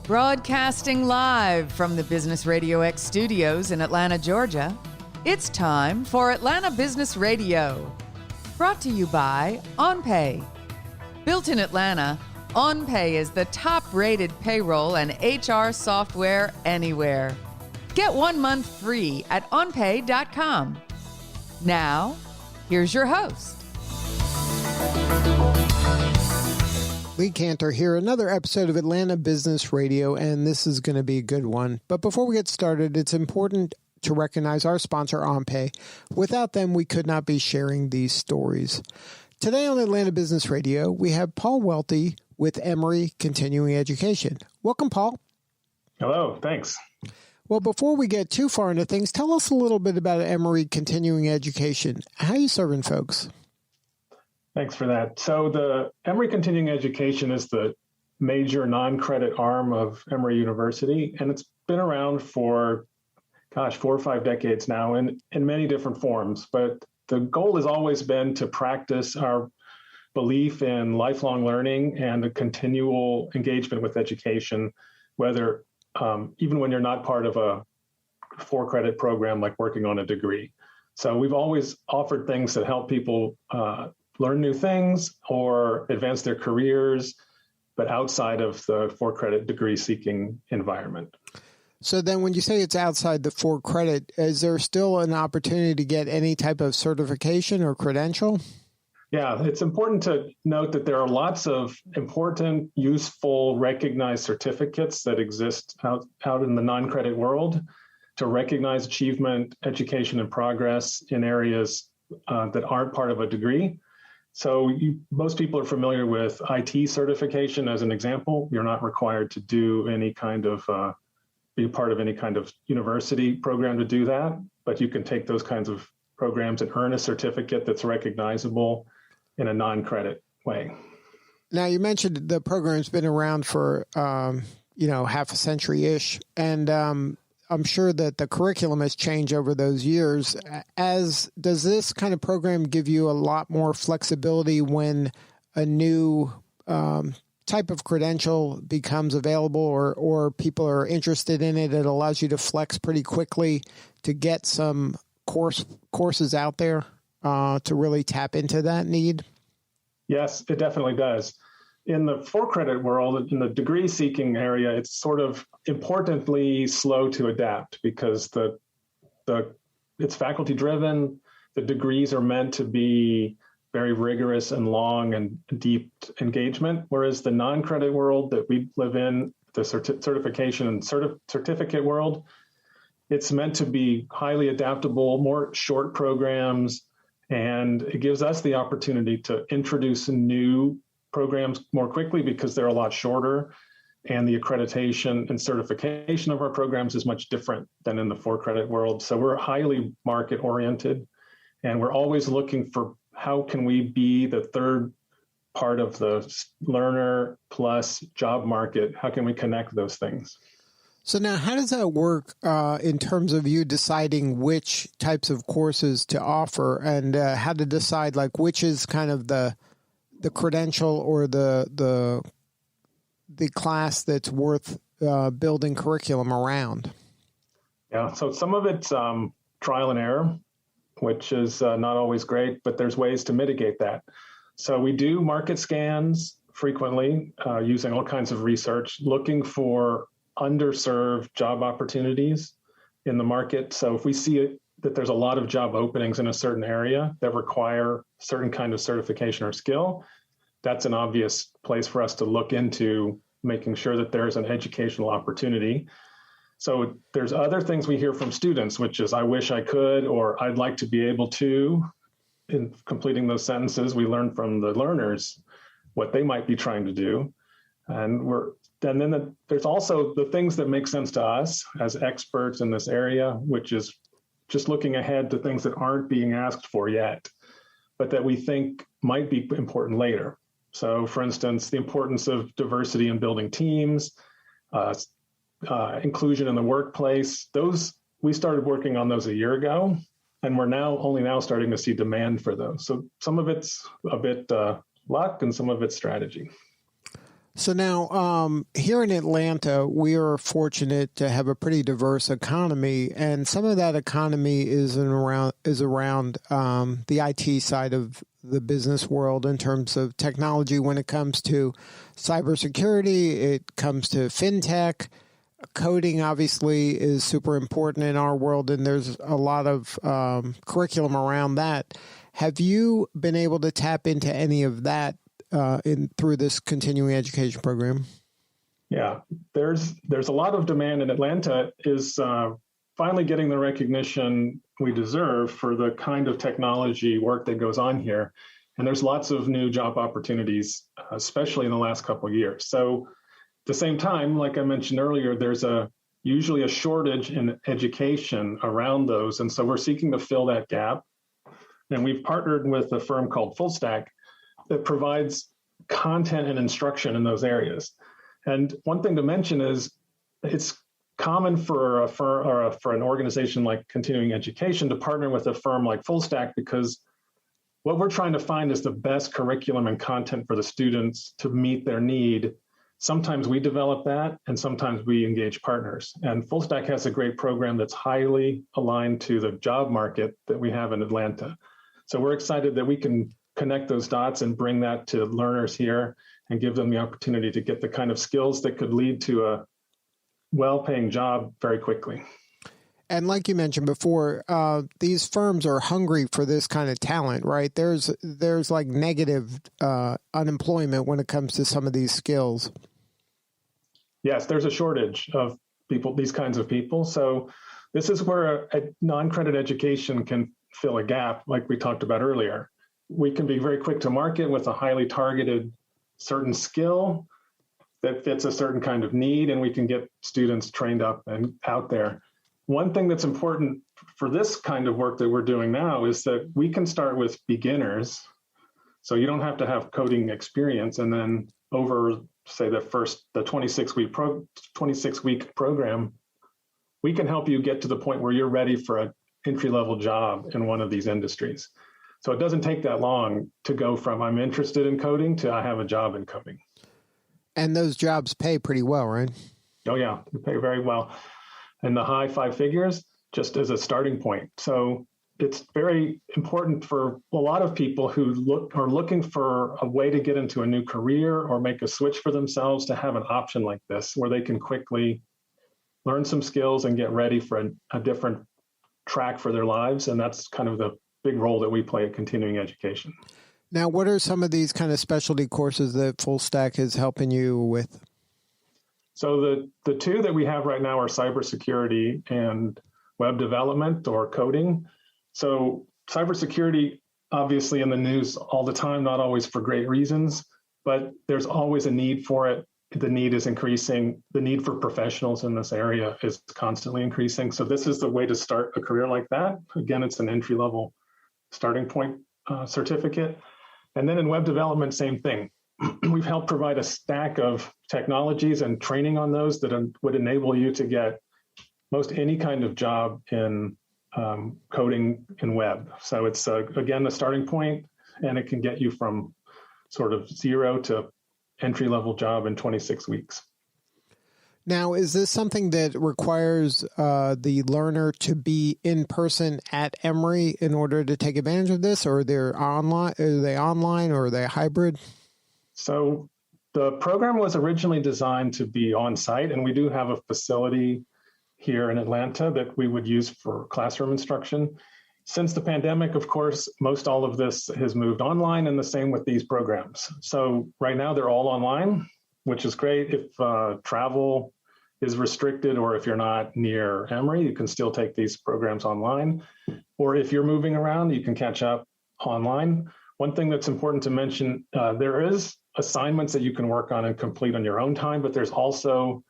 Broadcasting live from the Business RadioX studios in Atlanta, Georgia, it's time for Atlanta Business Radio. Brought to you by OnPay. Built in Atlanta, OnPay is the top-rated payroll and HR software anywhere. Get 1 month free at onpay.com. Now, here's your host. Lee Cantor here, another episode of Atlanta Business Radio, and this is going to be a good one. But before we get started, it's important to recognize our sponsor, OnPay. Without them, we could not be sharing these stories. Today on Atlanta Business Radio, we have Paul Welty with Emory Continuing Education. Welcome, Paul. Hello, thanks. Well, before we get too far into things, tell us a little bit about Emory Continuing Education. How are you serving folks? Thanks for that. So the Emory Continuing Education is the major non-credit arm of Emory University, and it's been around for, 4 or 5 decades now in many different forms. But the goal has always been to practice our belief in lifelong learning and a continual engagement with education, whether even when you're not part of a 4-credit program like working on a degree. So we've always offered things that help people learn new things or advance their careers, but outside of the 4-credit degree-seeking environment. So then when you say it's outside the 4-credit, is there still an opportunity to get any type of certification or credential? Yeah, it's important to note that there are lots of important, useful, recognized certificates that exist out in the non-credit world to recognize achievement, education, and progress in areas that aren't part of a degree. So most people are familiar with IT certification as an example. You're not required to do any kind of, be part of any kind of university program to do that, but you can take those kinds of programs and earn a certificate that's recognizable in a non-credit way. Now, you mentioned the program's been around for, half a century-ish, and I'm sure that the curriculum has changed over those years. Does this kind of program give you a lot more flexibility when a new type of credential becomes available or people are interested in it? It allows you to flex pretty quickly to get some courses out there to really tap into that need? Yes, it definitely does. In the 4-credit world, in the degree-seeking area, it's sort of importantly slow to adapt because it's faculty-driven. The degrees are meant to be very rigorous and long and deep engagement, whereas the non-credit world that we live in, the certification and certificate world, it's meant to be highly adaptable, more short programs, and it gives us the opportunity to introduce new programs more quickly because they're a lot shorter, and the accreditation and certification of our programs is much different than in the 4-credit world. So we're highly market oriented, and we're always looking for how can we be the third part of the learner plus job market? How can we connect those things? So now how does that work in terms of you deciding which types of courses to offer and how to decide like which is kind of the credential or the class that's worth building curriculum around? Yeah, so some of it's trial and error, which is not always great, but there's ways to mitigate that. So we do market scans frequently using all kinds of research, looking for underserved job opportunities in the market. So if we see that there's a lot of job openings in a certain area that require certain kind of certification or skill, that's an obvious place for us to look into making sure that there's an educational opportunity. So there's other things we hear from students, which is, I wish I could, or I'd like to be able to. In completing those sentences, we learn from the learners what they might be trying to do. And then there's also the things that make sense to us as experts in this area, which is just looking ahead to things that aren't being asked for yet, but that we think might be important later. So, for instance, the importance of diversity in building teams, inclusion in the workplace, those we started working on those a year ago, and we're only now starting to see demand for those. So some of it's a bit luck and some of it's strategy. So now, here in Atlanta, we are fortunate to have a pretty diverse economy, and some of that economy is around the IT side of the business world in terms of technology. When it comes to cybersecurity, it comes to fintech. Coding obviously is super important in our world, and there's a lot of curriculum around that. Have you been able to tap into any of that through this continuing education program? Yeah, there's a lot of demand, and Atlanta is finally getting the recognition we deserve for the kind of technology work that goes on here. And there's lots of new job opportunities, especially in the last couple of years. So at the same time, like I mentioned earlier, there's usually a shortage in education around those. And so we're seeking to fill that gap. And we've partnered with a firm called Fullstack that provides content and instruction in those areas. And one thing to mention is it's common for a firm or for an organization like Continuing Education to partner with a firm like Fullstack, because what we're trying to find is the best curriculum and content for the students to meet their need. Sometimes we develop that, and sometimes we engage partners. And Fullstack has a great program that's highly aligned to the job market that we have in Atlanta. So we're excited that we can connect those dots and bring that to learners here and give them the opportunity to get the kind of skills that could lead to a well-paying job very quickly. And like you mentioned before, these firms are hungry for this kind of talent, right? There's like negative unemployment when it comes to some of these skills. Yes, there's a shortage of people, these kinds of people. So this is where a non-credit education can fill a gap, like we talked about earlier. We can be very quick to market with a highly targeted certain skill that fits a certain kind of need, and we can get students trained up and out there. One thing that's important for this kind of work that we're doing now is that we can start with beginners. So you don't have to have coding experience, and then over, say, the 26-week program, we can help you get to the point where you're ready for an entry-level job in one of these industries. So it doesn't take that long to go from I'm interested in coding to I have a job in coding. And those jobs pay pretty well, right? Oh, yeah, they pay very well. In the high 5 figures, just as a starting point. So it's very important for a lot of people who are looking for a way to get into a new career or make a switch for themselves to have an option like this, where they can quickly learn some skills and get ready for a different track for their lives. And that's kind of the big role that we play at Continuing Education. Now, what are some of these kind of specialty courses that Fullstack is helping you with? So the two that we have right now are cybersecurity and web development or coding. So cybersecurity, obviously in the news all the time, not always for great reasons, but there's always a need for it. The need is increasing. The need for professionals in this area is constantly increasing. So this is the way to start a career like that. Again, it's an entry-level starting point certificate. And then in web development, same thing. We've helped provide a stack of technologies and training on those that would enable you to get most any kind of job in coding and web. So it's, again, the starting point, and it can get you from sort of zero to entry-level job in 26 weeks. Now, is this something that requires the learner to be in person at Emory in order to take advantage of this, or they're online? Are they online, or are they hybrid? So the program was originally designed to be on-site, and we do have a facility here in Atlanta that we would use for classroom instruction. Since the pandemic, of course, most all of this has moved online, and the same with these programs. So right now they're all online, which is great. If travel is restricted, or if you're not near Emory, you can still take these programs online. Or if you're moving around, you can catch up online. One thing that's important to mention, there is assignments that you can work on and complete on your own time, but there's also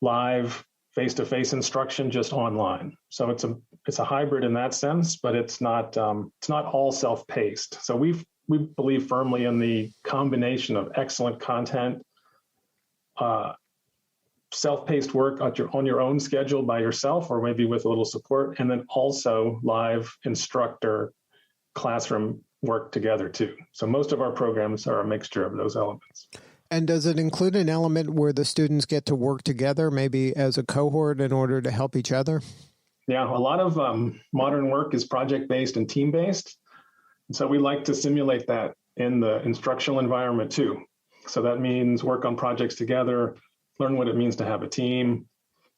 live face-to-face instruction just online. So it's a hybrid in that sense, but it's not all self-paced. So we believe firmly in the combination of excellent content, self-paced work on your own schedule by yourself, or maybe with a little support, and then also live instructor classroom work together too. So most of our programs are a mixture of those elements. And does it include an element where the students get to work together, maybe as a cohort in order to help each other? Yeah, a lot of modern work is project-based and team-based. And so we like to simulate that in the instructional environment too. So that means work on projects together, learn what it means to have a team,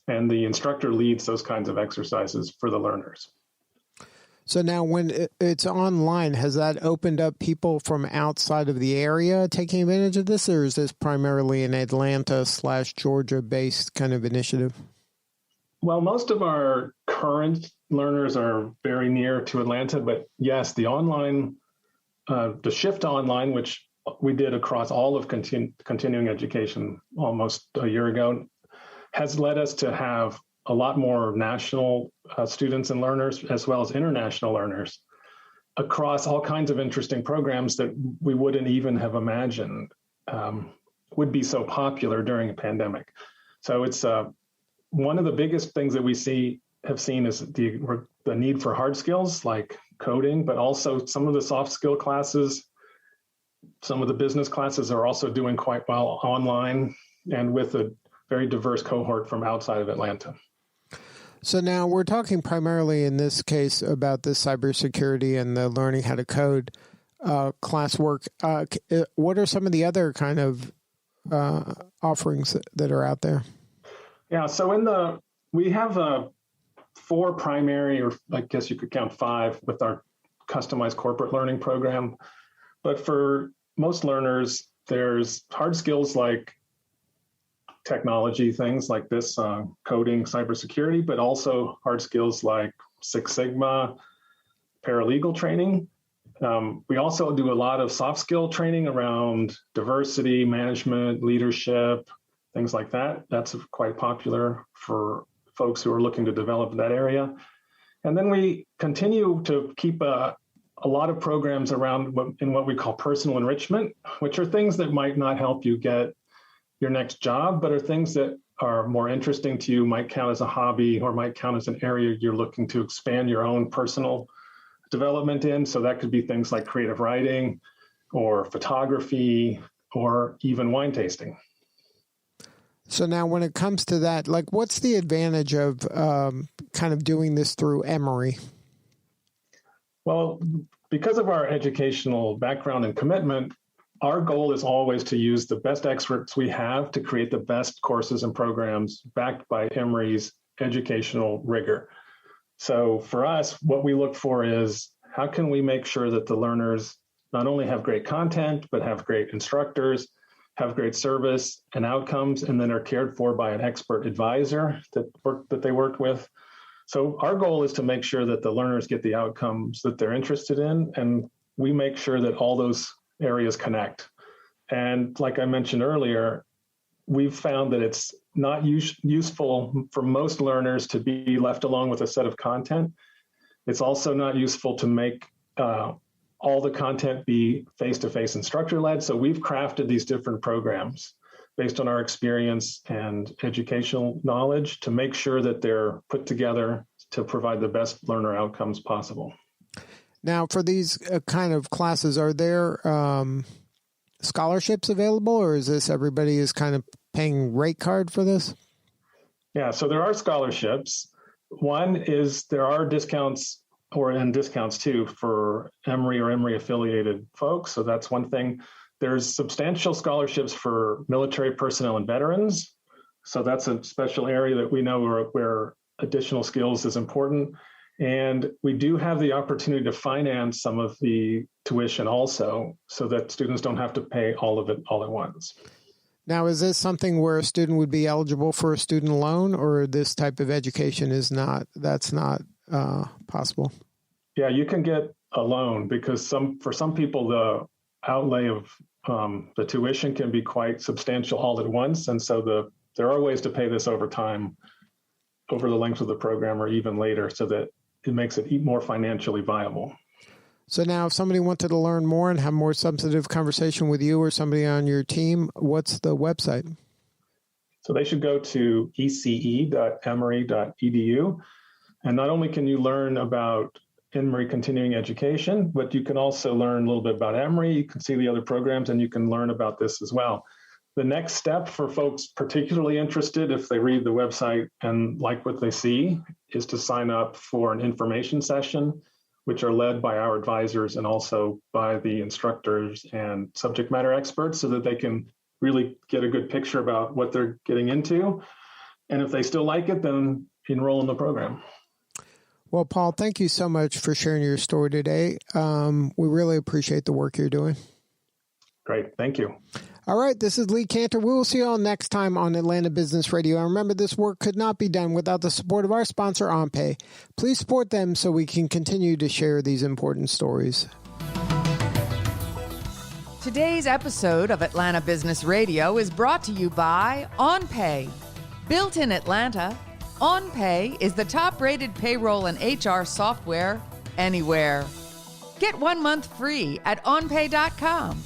and the instructor leads those kinds of exercises for the learners. So now when it's online, has that opened up people from outside of the area taking advantage of this, or is this primarily an Atlanta/Georgia-based kind of initiative? Well, most of our current learners are very near to Atlanta, but yes, the shift to online, which we did across all of continuing education almost a year ago, has led us to have a lot more national students and learners, as well as international learners, across all kinds of interesting programs that we wouldn't even have imagined would be so popular during a pandemic. So it's one of the biggest things that we have seen is the need for hard skills like coding, but also some of the soft skill classes. Some of the business classes are also doing quite well online and with a very diverse cohort from outside of Atlanta. So now we're talking primarily in this case about the cybersecurity and the learning how to code classwork. What are some of the other kind of offerings that are out there? Yeah, so we have 4 primary, or I guess you could count 5 with our customized corporate learning program. But for most learners, there's hard skills like technology, things like this, coding, cybersecurity, but also hard skills like Six Sigma, paralegal training. We also do a lot of soft skill training around diversity, management, leadership, things like that. That's quite popular for folks who are looking to develop that area. And then we continue to keep a lot of programs around what we call personal enrichment, which are things that might not help you get your next job, but are things that are more interesting to you, might count as a hobby or might count as an area you're looking to expand your own personal development in. So that could be things like creative writing or photography or even wine tasting. So now when it comes to that, like what's the advantage of kind of doing this through Emory? Well, because of our educational background and commitment, our goal is always to use the best experts we have to create the best courses and programs backed by Emory's educational rigor. So for us, what we look for is how can we make sure that the learners not only have great content, but have great instructors, have great service and outcomes, and then are cared for by an expert advisor that they work with. So our goal is to make sure that the learners get the outcomes that they're interested in, and we make sure that all those areas connect. And like I mentioned earlier, we've found that it's not useful for most learners to be left alone with a set of content. It's also not useful to make all the content be face-to-face instructor-led. So we've crafted these different programs based on our experience and educational knowledge to make sure that they're put together to provide the best learner outcomes possible. Now, for these kind of classes, are there scholarships available, or is this everybody is kind of paying rate card for this? Yeah, so there are scholarships. One is there are discounts and discounts too for Emory or Emory affiliated folks. So that's one thing. There's substantial scholarships for military personnel and veterans. So that's a special area that we know where additional skills is important. And we do have the opportunity to finance some of the tuition also, so that students don't have to pay all of it all at once. Now, is this something where a student would be eligible for a student loan, or this type of education is not possible? Yeah, you can get a loan because for some people, the outlay of the tuition can be quite substantial all at once. And so there are ways to pay this over time, over the length of the program or even later, so that it makes it more financially viable. So now if somebody wanted to learn more and have more substantive conversation with you or somebody on your team, what's the website? So they should go to ece.emory.edu. And not only can you learn about Emory Continuing Education, but you can also learn a little bit about Emory. You can see the other programs and you can learn about this as well. The next step for folks particularly interested, if they read the website and like what they see, is to sign up for an information session, which are led by our advisors and also by the instructors and subject matter experts, so that they can really get a good picture about what they're getting into. And if they still like it, then enroll in the program. Well, Paul, thank you so much for sharing your story today. We really appreciate the work you're doing. Great. Thank you. All right. This is Lee Cantor. We will see you all next time on Atlanta Business Radio. And remember, this work could not be done without the support of our sponsor, OnPay. Please support them so we can continue to share these important stories. Today's episode of Atlanta Business Radio is brought to you by OnPay. Built in Atlanta, OnPay is the top-rated payroll and HR software anywhere. Get 1 month free at onpay.com.